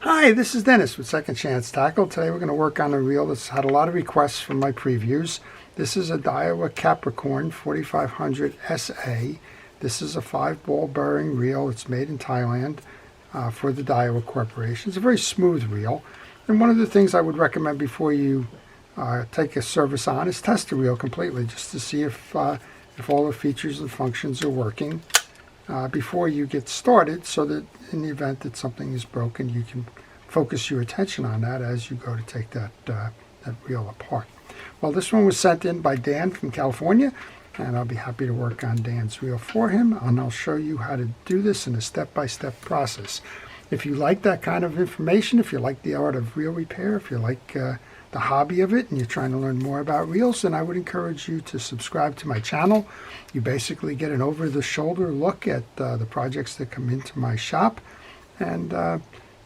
Hi, this is Dennis with Second Chance Tackle. Today we're going to work on a reel that's had a lot of requests from my previews. This is a Daiwa Capricorn 4500 SA. This is a 5-ball bearing reel. It's made in Thailand for the Daiwa Corporation. It's a very smooth reel. And one of the things I would recommend before you take a service on is test the reel completely, just to see if all the features and functions are working before you get started, so that in the event that something is broken, you can focus your attention on that as you go to take that reel apart. Well, this one was sent in by Dan from California, and I'll be happy to work on Dan's reel for him, and I'll show you how to do this in a step-by-step process. If you like that kind of information, if you like the art of reel repair, if you like the hobby of it and you're trying to learn more about reels, then I would encourage you to subscribe to my channel. You basically get an over-the-shoulder look at the projects that come into my shop, and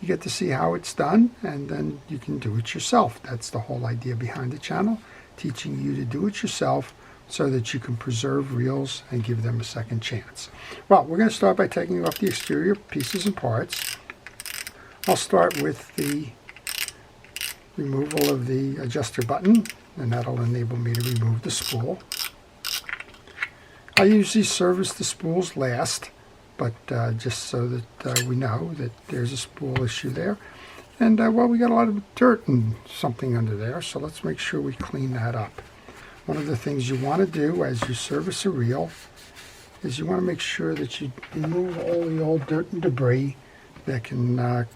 you get to see how it's done, and then you can do it yourself. That's the whole idea behind the channel, teaching you to do it yourself so that you can preserve reels and give them a second chance. Well, we're going to start by taking off the exterior pieces and parts. I'll start with the removal of the adjuster button, and that'll enable me to remove the spool. I usually service the spools last, but just so that we know that there's a spool issue there. And well, we got a lot of dirt and something under there, so let's make sure we clean that up. One of the things you want to do as you service a reel is you want to make sure that you remove all the old dirt and debris that can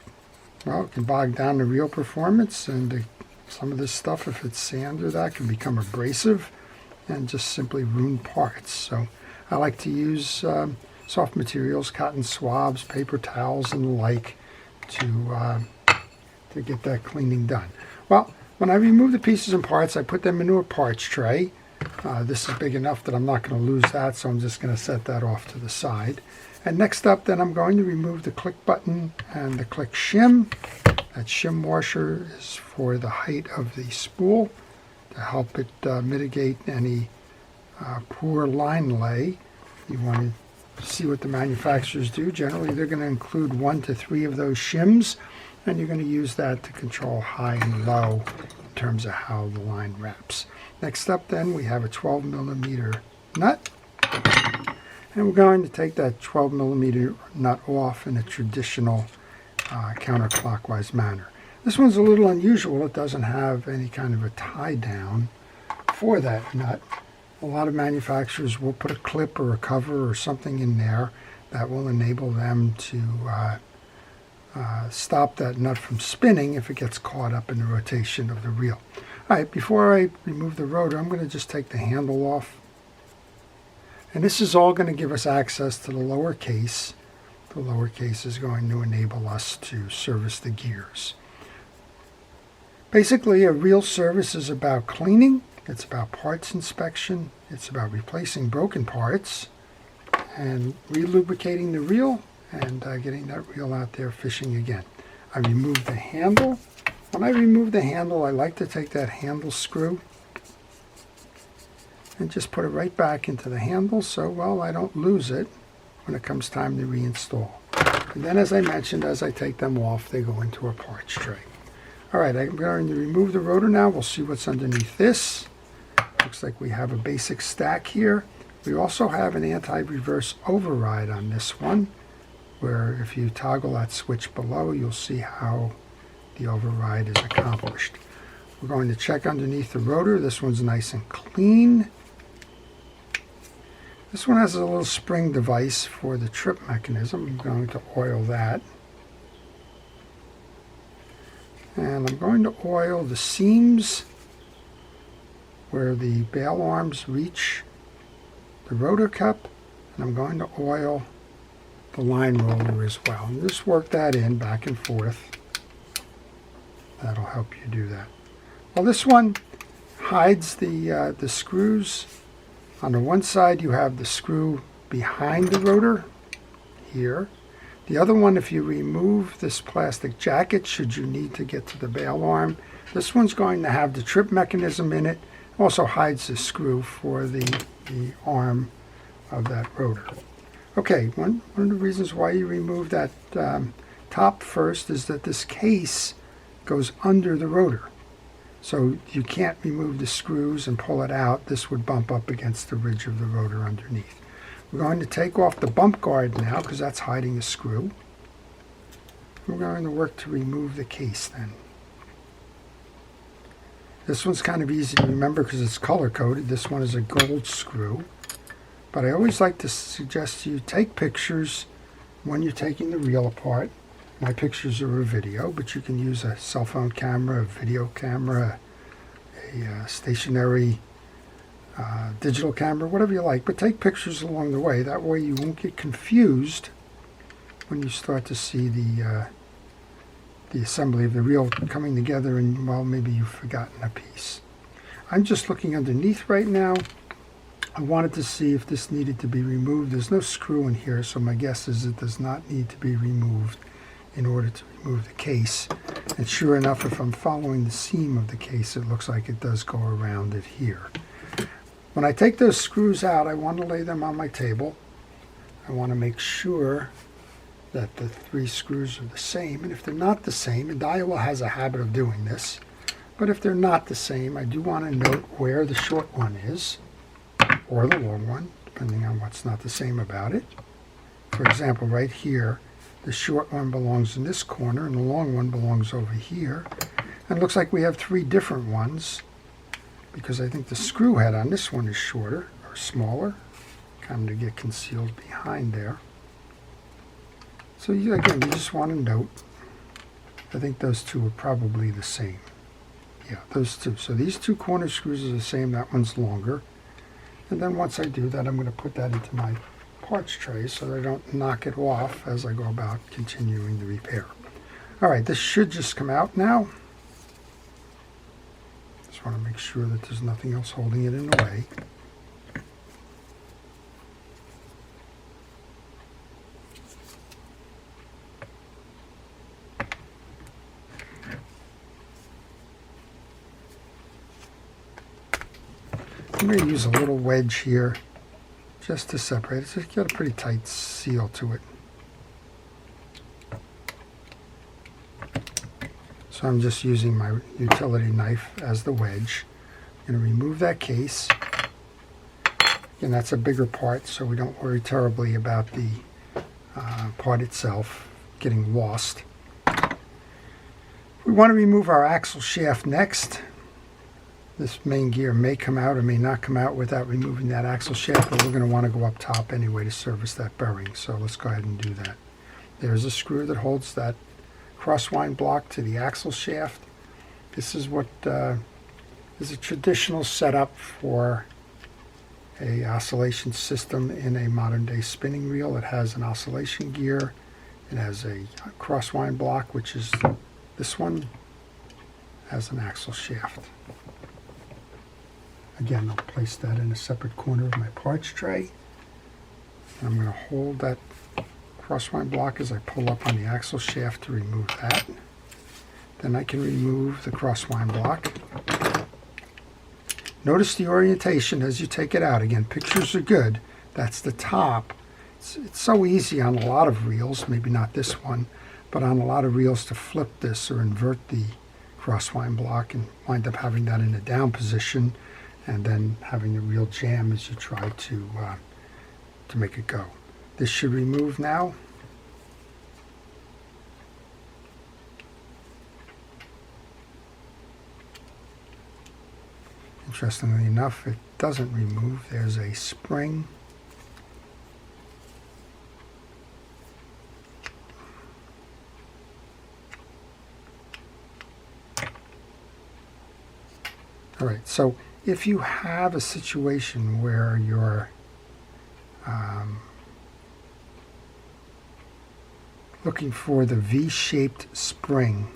well, it can bog down the reel performance, and some of this stuff, if it's sand or that, can become abrasive and just simply ruin parts. So I like to use soft materials, cotton swabs, paper towels, and the like to get that cleaning done. Well, when I remove the pieces and parts, I put them into a parts tray. This is big enough that I'm not going to lose that, so I'm just going to set that off to the side. And next up, then, I'm going to remove the click button and the click shim. That shim washer is for the height of the spool to help it mitigate any poor line lay. You want to see what the manufacturers do. Generally, they're going to include 1 to 3 of those shims, and you're going to use that to control high and low in terms of how the line wraps. Next up, then, we have a 12mm nut. And we're going to take that 12mm nut off in a traditional counterclockwise manner. This one's a little unusual. It doesn't have any kind of a tie down for that nut. A lot of manufacturers will put a clip or a cover or something in there that will enable them to stop that nut from spinning if it gets caught up in the rotation of the reel. All right, before I remove the rotor, I'm going to just take the handle off. And this is all going to give us access to the lower case. The lower case is going to enable us to service the gears. Basically, a reel service is about cleaning, it's about parts inspection, it's about replacing broken parts, and relubricating the reel, and getting that reel out there fishing again. I removed the handle. When I remove the handle, I like to take that handle screw and just put it right back into the handle so, well, I don't lose it when it comes time to reinstall. And then, as I mentioned, as I take them off, they go into a parts tray. All right, I'm going to remove the rotor now. We'll see what's underneath this. Looks like we have a basic stack here. We also have an anti-reverse override on this one, where if you toggle that switch below, you'll see how the override is accomplished. We're going to check underneath the rotor. This one's nice and clean. This one has a little spring device for the trip mechanism. I'm going to oil that. And I'm going to oil the seams where the bail arms reach the rotor cup, and I'm going to oil the line roller as well. And just work that in back and forth. That'll help you do that. Well, this one hides the screws. On the one side, you have the screw behind the rotor here. The other one, if you remove this plastic jacket, should you need to get to the bail arm, this one's going to have the trip mechanism in it. Also hides the screw for the arm of that rotor. Okay, one of the reasons why you remove that top first is that this case goes under the rotor. So you can't remove the screws and pull it out. This would bump up against the ridge of the rotor underneath. We're going to take off the bump guard now because that's hiding the screw. We're going to work to remove the case then. This one's kind of easy to remember because it's color coded. This one is a gold screw. But I always like to suggest you take pictures when you're taking the reel apart. My pictures are a video, but you can use a cell phone camera, a video camera, a stationary digital camera, whatever you like. But take pictures along the way. That way you won't get confused when you start to see the assembly of the reel coming together and, well, maybe you've forgotten a piece. I'm just looking underneath right now. I wanted to see if this needed to be removed. There's no screw in here, so my guess is it does not need to be removed in order to remove the case. And sure enough, if I'm following the seam of the case, it looks like it does go around it here. When I take those screws out, I want to lay them on my table. I want to make sure that the 3 screws are the same. And if they're not the same, and Daiwa has a habit of doing this, but if they're not the same, I do want to note where the short one is, or the long one, depending on what's not the same about it. For example, right here, the short one belongs in this corner, and the long one belongs over here. And it looks like we have 3 different ones, because I think the screw head on this one is shorter, or smaller, kind of get concealed behind there. So again, you just want to note, I think those 2 are probably the same. Yeah, those 2. So these 2 corner screws are the same, that one's longer. And then once I do that, I'm going to put that into my parts tray so that I don't knock it off as I go about continuing the repair. All right, this should just come out now. Just want to make sure that there's nothing else holding it in the way. I'm going to use a little wedge here just to separate it. So it's got a pretty tight seal to it. So I'm just using my utility knife as the wedge. I'm going to remove that case. And that's a bigger part, so we don't worry terribly about the part itself getting lost. We want to remove our axle shaft next. This main gear may come out or may not come out without removing that axle shaft, but we're going to want to go up top anyway to service that bearing. So let's go ahead and do that. There's a screw that holds that crosswind block to the axle shaft. This is what is a traditional setup for a oscillation system in a modern day spinning reel. It has an oscillation gear. It has a crosswind block, which is this one, has an axle shaft. Again, I'll place that in a separate corner of my parts tray. I'm going to hold that crosswind block as I pull up on the axle shaft to remove that. Then I can remove the crosswind block. Notice the orientation as you take it out. Again, pictures are good. That's the top. It's so easy on a lot of reels, maybe not this one, but on a lot of reels to flip this or invert the crosswind block and wind up having that in a down position, and then having the reel jam as you try to make it go. This should remove now. Interestingly enough, it doesn't remove. There's a spring. All right, so if you have a situation where you're looking for the V-shaped spring,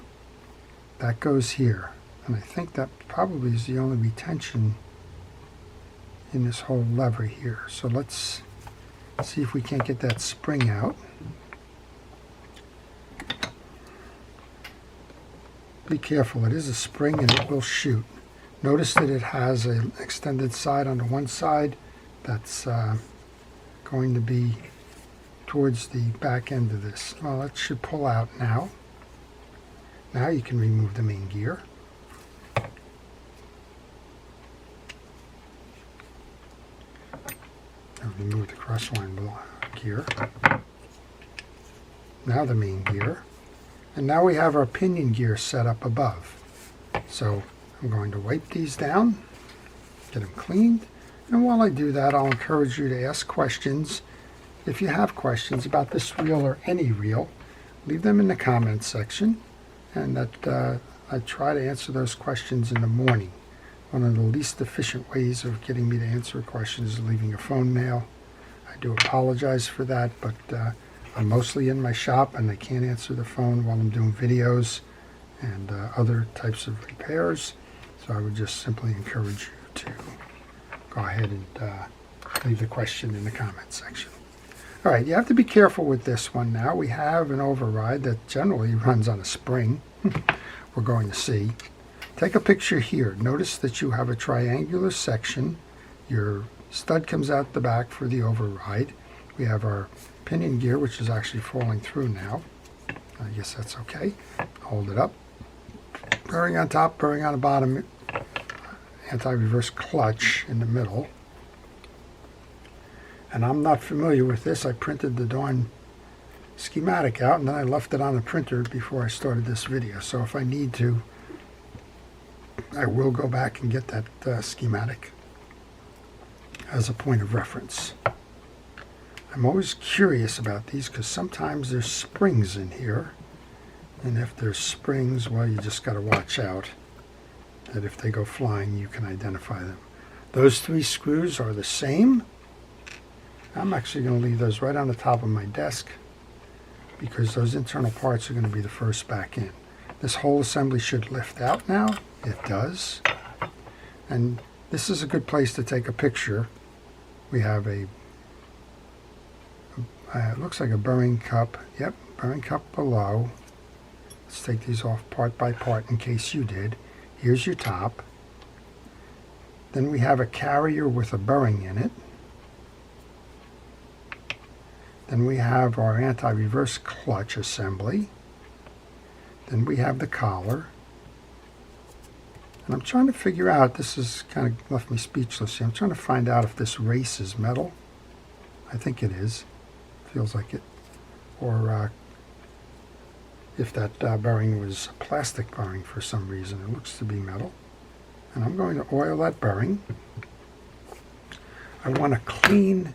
that goes here. And I think that probably is the only retention in this whole lever here. So let's see if we can't get that spring out. Be careful, it is a spring and it will shoot. Notice that it has an extended side on the one side that's going to be towards the back end of this. Well, that should pull out now. Now you can remove the main gear. I'll remove the crossline gear. Now the main gear. And now we have our pinion gear set up above. So I'm going to wipe these down, get them cleaned. And while I do that, I'll encourage you to ask questions. If you have questions about this reel or any reel, leave them in the comments section. And I try to answer those questions in the morning. One of the least efficient ways of getting me to answer a question is leaving a phone mail. I do apologize for that, but I'm mostly in my shop and I can't answer the phone while I'm doing videos and other types of repairs. So I would just simply encourage you to go ahead and leave the question in the comments section. All right, you have to be careful with this one now. We have an override that generally runs on a spring. We're going to see. Take a picture here. Notice that you have a triangular section. Your stud comes out the back for the override. We have our pinion gear, which is actually falling through now. I guess that's okay. Hold it up. Bearing on top, bearing on the bottom. Anti-reverse clutch in the middle. And I'm not familiar with this. I printed the darn schematic out and then I left it on the printer before I started this video. So if I need to, I will go back and get that schematic as a point of reference. I'm always curious about these because sometimes there's springs in here. And if there's springs, well, you just got to watch out that if they go flying, you can identify them. Those 3 screws are the same. I'm actually going to leave those right on the top of my desk because those internal parts are going to be the first back in. This whole assembly should lift out now. It does. And this is a good place to take a picture. We have a, it looks like a bearing cup. Yep, bearing cup below. Let's take these off part by part in case you did. Here's your top. Then we have a carrier with a bearing in it. Then we have our anti-reverse clutch assembly. Then we have the collar. And I'm trying to figure out, this has kind of left me speechless here. I'm trying to find out if this race is metal. I think it is. Feels like it. Or if that bearing was a plastic bearing for some reason. It looks to be metal. And I'm going to oil that bearing. I want to clean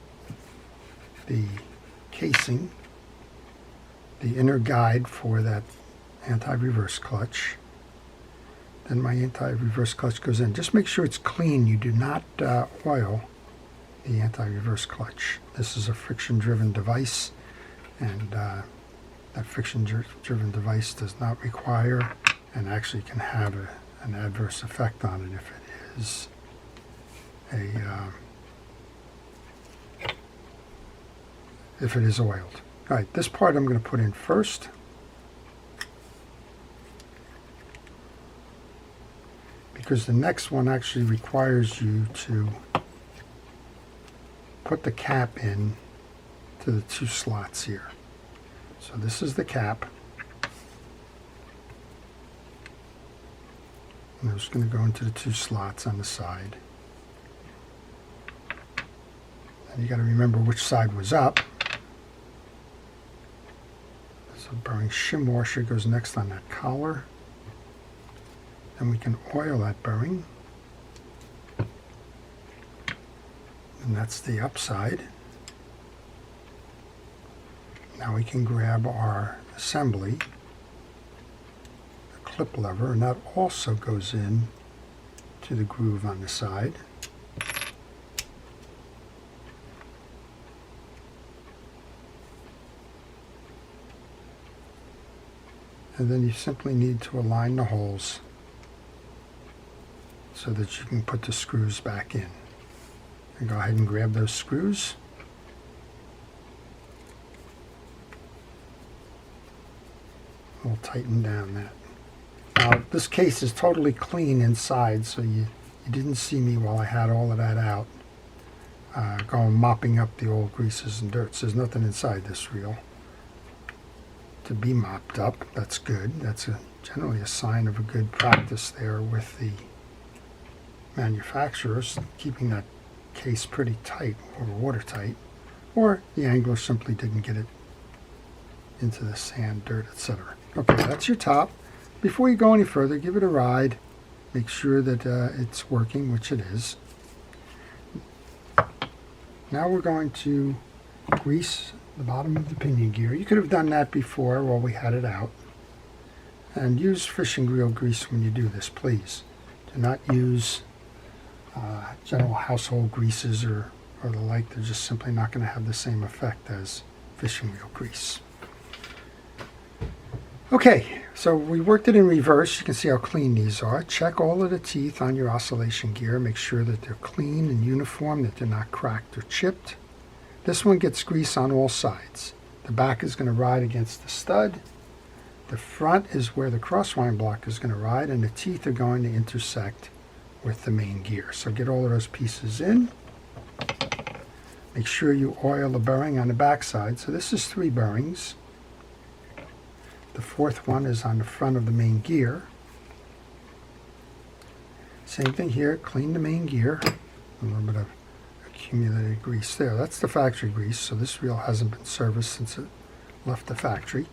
the casing, the inner guide for that anti-reverse clutch. Then my anti-reverse clutch goes in. Just make sure it's clean. You do not oil the anti-reverse clutch. This is a friction-driven device, and that friction-driven device does not require and actually can have an adverse effect on it if it is oiled. All right, this part I'm going to put in first. Because the next one actually requires you to put the cap in to the 2 slots here. So this is the cap. And I'm just going to go into the 2 slots on the side. And you got to remember which side was up. So bearing shim washer goes next on that collar. Then we can oil that bearing. And that's the upside. Now we can grab our assembly, the clip lever, and that also goes in to the groove on the side. And then you simply need to align the holes so that you can put the screws back in. And go ahead and grab those screws. We'll tighten down that. Now this case is totally clean inside, so you didn't see me while I had all of that out. going mopping up the old greases and dirts. There's nothing inside this reel to be mopped up. That's good. That's generally a sign of a good practice there with the manufacturers, keeping that case pretty tight or watertight, or the angler simply didn't get it into the sand, dirt, etc. Okay, that's your top. Before you go any further, give it a ride. Make sure that it's working, which it is. Now we're going to grease the bottom of the pinion gear. You could have done that before while we had it out. And use fishing reel grease when you do this, please. Do not use general household greases or the like. They're just simply not going to have the same effect as fishing reel grease. Okay, so we worked it in reverse. You can see how clean these are. Check all of the teeth on your oscillation gear. Make sure that they're clean and uniform, that they're not cracked or chipped. This one gets grease on all sides. The back is going to ride against the stud. The front is where the crosswind block is going to ride, and the teeth are going to intersect with the main gear. So get all of those pieces in. Make sure you oil the bearing on the back side. So this is 3 bearings. The 4th one is on the front of the main gear. Same thing here, clean the main gear. A little bit of accumulated grease there. That's the factory grease, so this reel hasn't been serviced since it left the factory.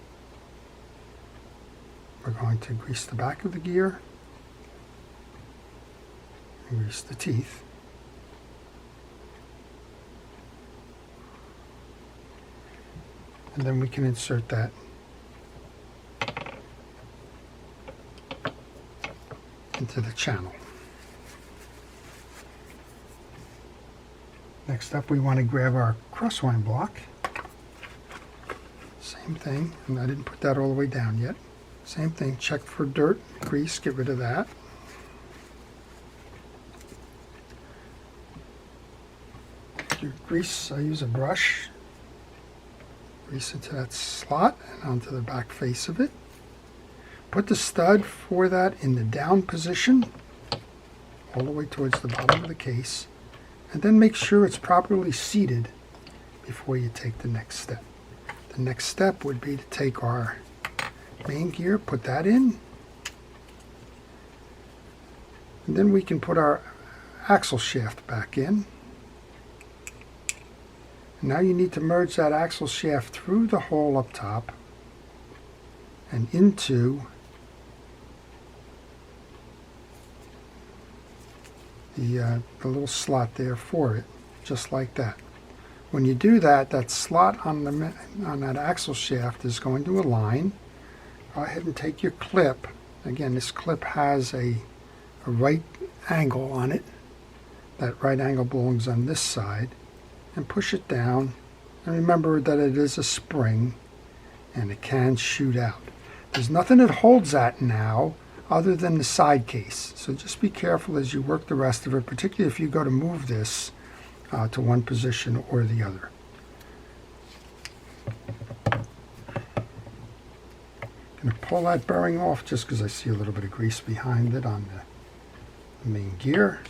We're going to grease the back of the gear and grease the teeth. And then we can insert that into the channel. Next up, we want to grab our crosswind block. Same thing, and I didn't put that all the way down yet. Same thing, check for dirt, grease, get rid of that. Your grease, I use a brush. Grease into that slot and onto the back face of it. Put the stud for that in the down position, all the way towards the bottom of the case, and then make sure it's properly seated before you take the next step. The next step would be to take our main gear, put that in, and then we can put our axle shaft back in. And now you need to merge that axle shaft through the hole up top and into the little slot there for it, just like that. When you do that, that slot on that axle shaft is going to align. Go ahead and take your clip. Again, this clip has a right angle on it. That right angle belongs on this side. And push it down. And remember that it is a spring and it can shoot out. There's nothing that holds that now other than the side case. So just be careful as you work the rest of it, particularly if you go to move this to one position or the other. I'm going to pull that bearing off just because I see a little bit of grease behind it on the main gear.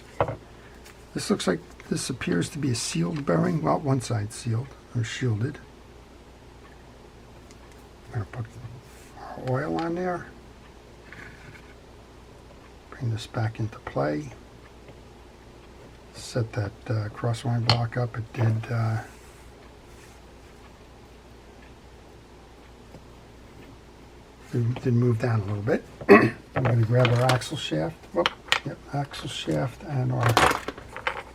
This looks like this appears to be a sealed bearing. Well, one side's sealed or shielded. I'm going to put our oil on there. Bring this back into play. Set that crosswind block up. It did move down a little bit. I'm going to grab our axle shaft. Whoop, yep, axle shaft and our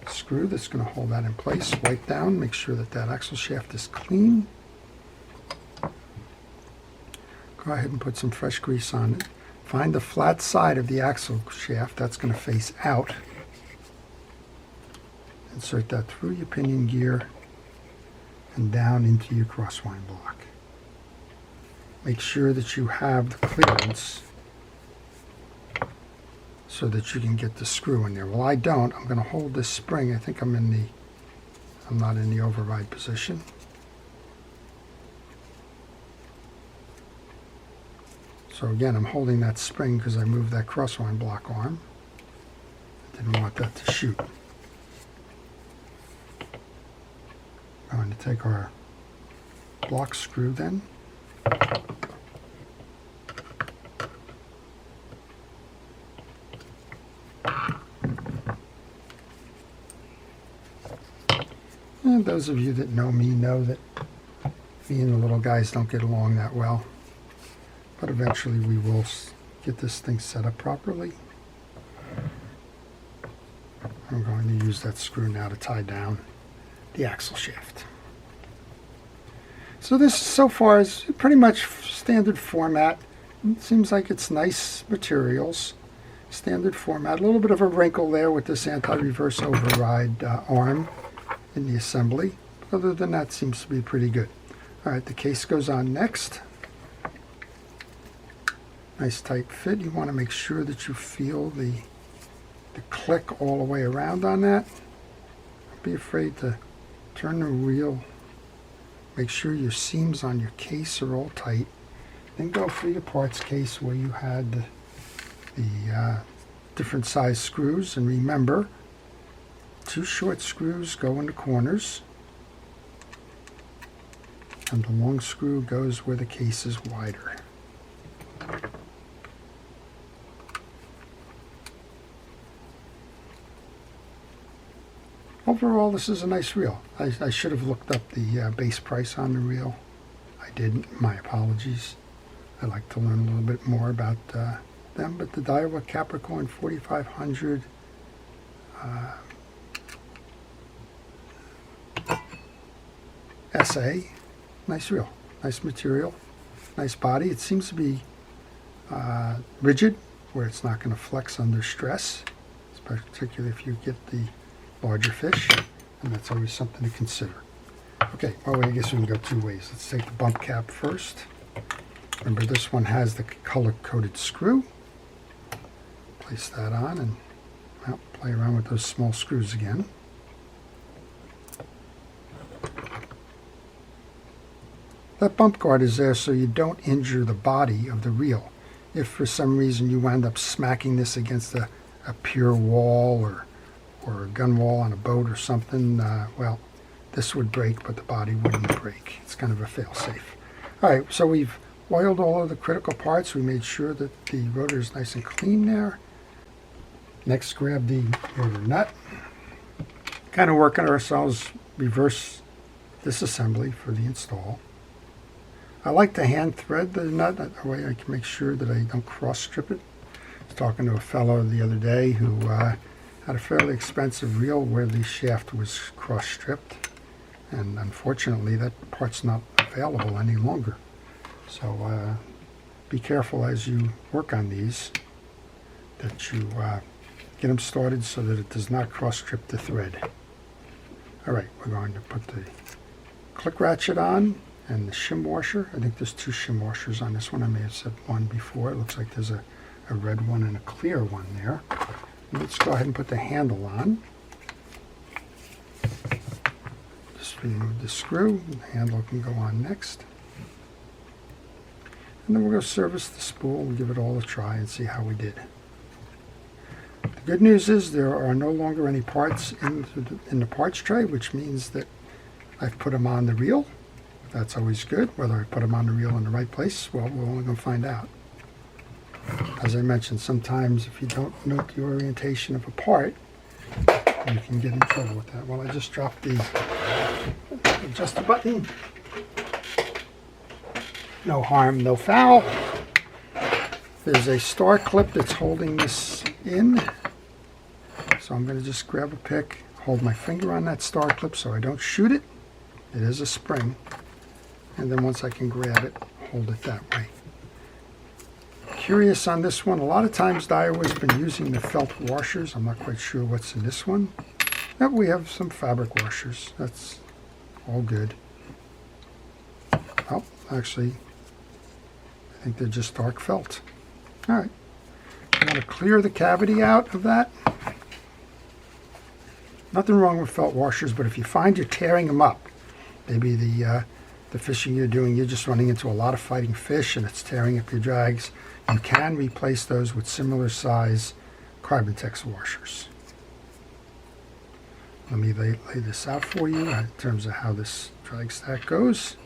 screw that's going to hold that in place. Wipe down, make sure that that axle shaft is clean. Go ahead and put some fresh grease on it. Find the flat side of the axle shaft. That's going to face out. Insert that through your pinion gear and down into your crosswind block. Make sure that you have the clearance so that you can get the screw in there. Well, I don't. I'm going to hold this spring. I think I'm not in the override position. So again, I'm holding that spring because I moved that crosswind block arm. I didn't want that to shoot. going to take our block screw then. And those of you that know me know that me and the little guys don't get along that well. But eventually we will get this thing set up properly. I'm going to use that screw now to tie down the axle shaft. So this so far is pretty much standard format. It seems like it's nice materials. Standard format. A little bit of a wrinkle there with this anti-reverse override arm in the assembly. But other than that, seems to be pretty good. Alright, the case goes on next. Nice tight fit. You want to make sure that you feel the click all the way around on that. Don't be afraid to turn the wheel. Make sure your seams on your case are all tight. Then go for your parts case where you had the different size screws. And remember, 2 short screws go in the corners. And the long screw goes where the case is wider. Overall, this is a nice reel. I should have looked up the base price on the reel. I didn't. My apologies. I'd like to learn a little bit more about them. But the Daiwa Capricorn 4500 SA, nice reel, nice material, nice body. It seems to be rigid, where it's not going to flex under stress, particularly if you get the larger fish, and that's always something to consider. Okay, well, I guess we can go 2 ways. Let's take the bump cap first. Remember, this one has the color-coded screw. Place that on and well, play around with those small screws again. That bump guard is there so you don't injure the body of the reel. If for some reason you wind up smacking this against a pier wall or a gun wall on a boat or something, well, this would break, but the body wouldn't break. It's kind of a fail-safe. All right, so we've oiled all of the critical parts. We made sure that the rotor is nice and clean there. Next, grab the rotor nut. Kind of working ourselves reverse disassembly for the install. I like to hand thread the nut, that way I can make sure that I don't cross strip it. I was talking to a fellow the other day who had a fairly expensive reel where the shaft was cross-stripped, and unfortunately that part's not available any longer. So be careful as you work on these that you get them started so that it does not cross-strip the thread. Alright, we're going to put the click ratchet on and the shim washer. I think there's 2 shim washers on this one. I may have said 1 before. It looks like there's a red one and a clear one there. Let's go ahead and put the handle on. Just remove the screw. The handle can go on next. And then we'll go service the spool and give it all a try and see how we did. The good news is there are no longer any parts in the parts tray, which means that I've put them on the reel. That's always good. Whether I put them on the reel in the right place, well, we're only going to find out. As I mentioned, sometimes if you don't note the orientation of a part, you can get in trouble with that. Well, I just dropped the adjust button. No harm, no foul. There's a star clip that's holding this in. So I'm going to just grab a pick, hold my finger on that star clip so I don't shoot it. It is a spring. And then once I can grab it, hold it that way. Curious on this one, a lot of times Daiwa's been using the felt washers. I'm not quite sure what's in this one. But we have some fabric washers. That's all good. Oh, actually, I think they're just dark felt. All right. I'm going to clear the cavity out of that. Nothing wrong with felt washers, but if you find you're tearing them up, maybe the fishing you're doing, you're just running into a lot of fighting fish and it's tearing up your drags, you can replace those with similar size Carbon Tex washers. Let me lay this out for you in terms of how this drag stack goes.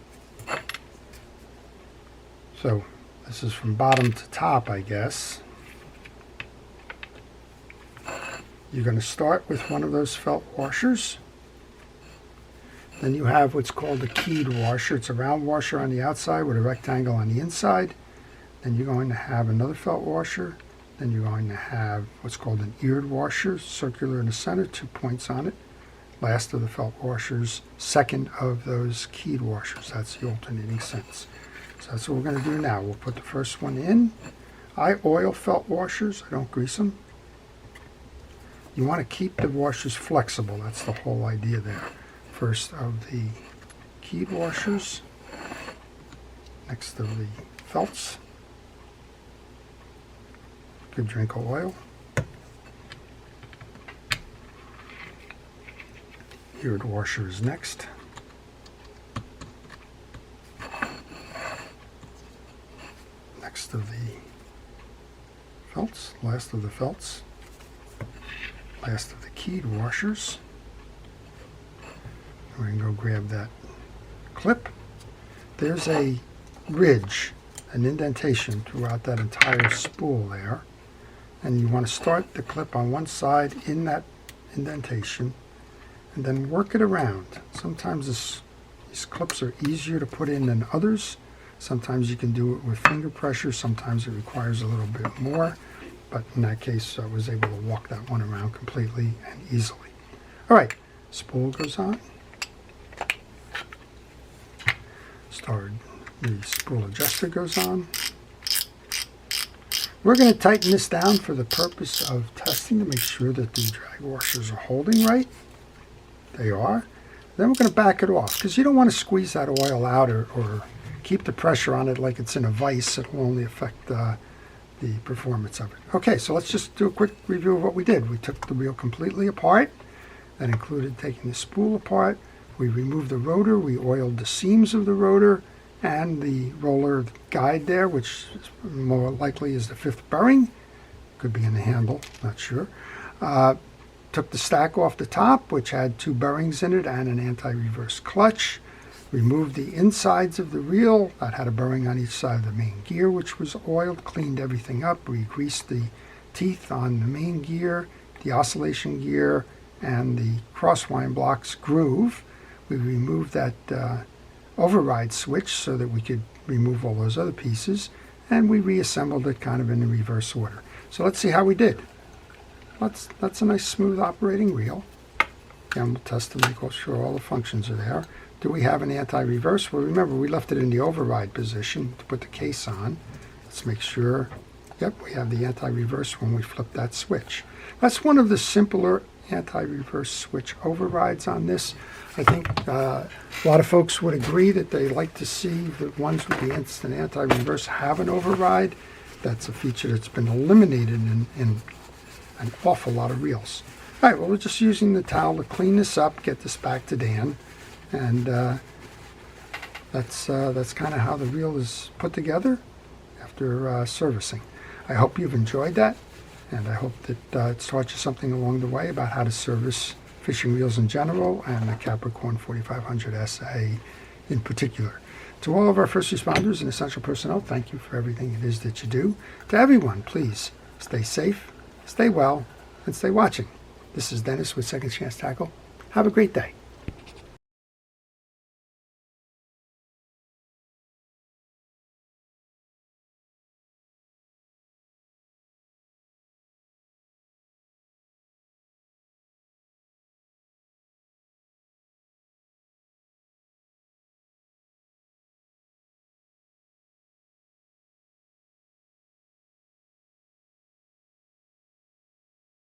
So this is from bottom to top, I guess. You're going to start with one of those felt washers. Then you have what's called a keyed washer. It's a round washer on the outside with a rectangle on the inside. Then you're going to have another felt washer. Then you're going to have what's called an eared washer, circular in the center, 2 points on it. Last of the felt washers, second of those keyed washers. That's the alternating sense. So that's what we're going to do now. We'll put the first one in. I oil felt washers. I don't grease them. You want to keep the washers flexible. That's the whole idea there. First of the keyed washers. Next of the felts. Good drink of oil. Eared washer is next. Next of the felts, last of the felts, last of the keyed washers. We're going to go grab that clip. There's a ridge, an indentation throughout that entire spool there. And you want to start the clip on one side in that indentation and then work it around. Sometimes these clips are easier to put in than others. Sometimes you can do it with finger pressure. Sometimes it requires a little bit more. But in that case, I was able to walk that one around completely and easily. All right, spool goes on. The spool adjuster goes on. We're going to tighten this down for the purpose of testing to make sure that the drag washers are holding right. They are. Then we're going to back it off because you don't want to squeeze that oil out or keep the pressure on it like it's in a vise. It will only affect the performance of it. Okay, so let's just do a quick review of what we did. We took the wheel completely apart. That included taking the spool apart. We removed the rotor. We oiled the seams of the rotor and the roller guide there, which more likely is the 5th bearing. Could be in the handle, not sure. Took the stack off the top, which had 2 bearings in it and an anti-reverse clutch. Removed the insides of the reel. That had a bearing on each side of the main gear, which was oiled. Cleaned everything up. We greased the teeth on the main gear, the oscillation gear, and the crosswind blocks groove. We removed that override switch so that we could remove all those other pieces, and we reassembled it kind of in the reverse order. So let's see how we did. That's a nice smooth operating reel. And we'll test to make sure all the functions are there. Do we have an anti-reverse? Well, remember, we left it in the override position to put the case on. Let's make sure, yep, we have the anti-reverse when we flip that switch. That's one of the simpler anti-reverse switch overrides on this. I think a lot of folks would agree that they like to see the ones with the instant anti-reverse have an override. That's a feature that's been eliminated in an awful lot of reels. All right, well, we're just using the towel to clean this up, get this back to Dan, and that's kind of how the reel is put together after servicing. I hope you've enjoyed that, and I hope that it's taught you something along the way about how to service fishing reels in general and the Capricorn 4500 SA in particular. To all of our first responders and essential personnel, thank you for everything it is that you do. To everyone, please stay safe, stay well, and stay watching. This is Dennis with Second Chance Tackle. Have a great day.